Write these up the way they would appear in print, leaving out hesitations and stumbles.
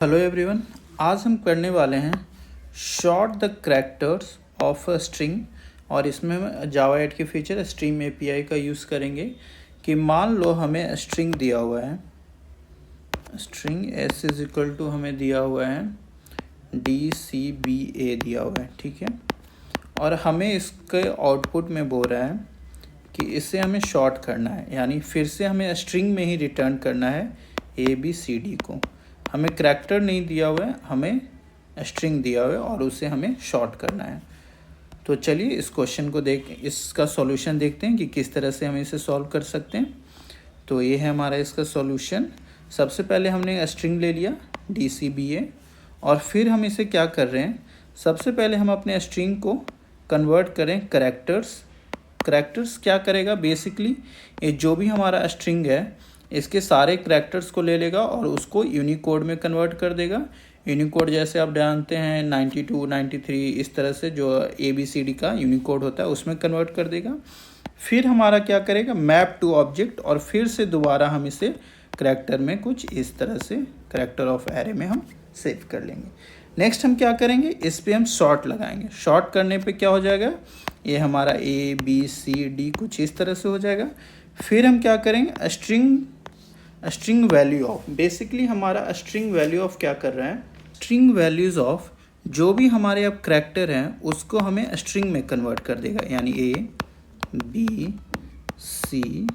Hello everyone, आज हम करने वाले हैं short the characters of a string. और इसमें हम जावा 8 के फीचर स्ट्रीम एपीआई का यूज़ करेंगे कि मान लो हमें स्ट्रिंग दिया हुआ है, string S is equal to हमें दिया हुआ है DCBA दिया हुआ है, ठीक है। और हमें इसके आउटपुट में बोल रहा है कि इसे हमें शॉर्ट करना है, यानी फिर से हमें स्ट्रिंग में ही रिटर्न करना है ABCD को। हमें करैक्टर नहीं दिया हुआ है, हमें स्ट्रिंग दिया हुआ है और उसे हमें शॉर्ट करना है। तो चलिए इस क्वेश्चन को इसका सॉल्यूशन देखते हैं कि किस तरह से हम इसे सॉल्व कर सकते हैं। तो ये है हमारा इसका सॉल्यूशन। सबसे पहले हमने स्ट्रिंग ले लिया DCBA और फिर हम इसे क्या कर रहे हैं, सबसे पहले हम अपने स्ट्रिंग को कन्वर्ट करें करैक्टर्स क्या करेगा, बेसिकली ये जो भी हमारा स्ट्रिंग है इसके सारे करैक्टर्स को ले लेगा और उसको यूनिकोड में कन्वर्ट कर देगा। यूनिकोड जैसे आप जानते हैं 92, 93 इस तरह से जो ABCD का यूनिकोड होता है उसमें कन्वर्ट कर देगा। फिर हमारा क्या करेगा, मैप टू ऑब्जेक्ट, और फिर से दोबारा हम इसे करैक्टर में कुछ इस तरह से करैक्टर ऑफ एरे में हम सेव कर लेंगे। नेक्स्ट हम क्या करेंगे, इस पर हम शॉर्ट लगाएंगे। शॉर्ट करने पे क्या हो जाएगा, ये हमारा ABCD कुछ इस तरह से हो जाएगा। फिर हम क्या करेंगे, स्ट्रिंग वैल्यू ऑफ, बेसिकली हमारा स्ट्रिंग वैल्यू ऑफ क्या कर रहा है, स्ट्रिंग वैल्यूज़ ऑफ जो भी हमारे अब करैक्टर हैं उसको हमें स्ट्रिंग में कन्वर्ट कर देगा, यानी ABC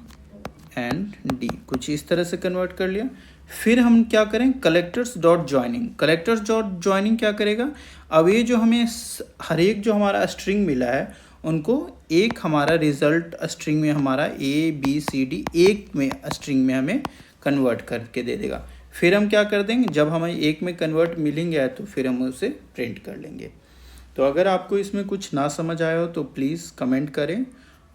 एंड D कुछ इस तरह से कन्वर्ट कर लिया। फिर हम क्या करें, कलेक्टर्स डॉट ज्वाइनिंग क्या करेगा, अब ये जो हमें हर एक जो हमारा स्ट्रिंग मिला है उनको एक हमारा रिजल्ट स्ट्रिंग में हमारा ABCD एक में स्ट्रिंग में हमें कन्वर्ट करके दे देगा। फिर हम क्या कर देंगे, जब हमें एक में कन्वर्ट मिलेंगे तो फिर हम उसे प्रिंट कर लेंगे। तो अगर आपको इसमें कुछ ना समझ आया हो तो प्लीज़ कमेंट करें,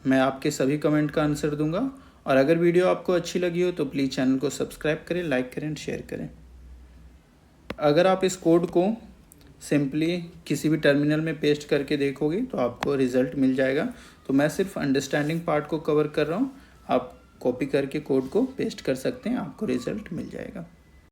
मैं आपके सभी कमेंट का आंसर दूंगा। और अगर वीडियो आपको अच्छी लगी हो तो प्लीज़ चैनल को सब्सक्राइब करें, लाइक करें, शेयर करें। अगर आप इस कोड को सिंपली किसी भी टर्मिनल में पेस्ट करके देखोगे तो आपको रिज़ल्ट मिल जाएगा। तो मैं सिर्फ अंडरस्टैंडिंग पार्ट को कवर कर रहा हूँ, आप कॉपी करके कोड को पेस्ट कर सकते हैं, आपको रिज़ल्ट मिल जाएगा।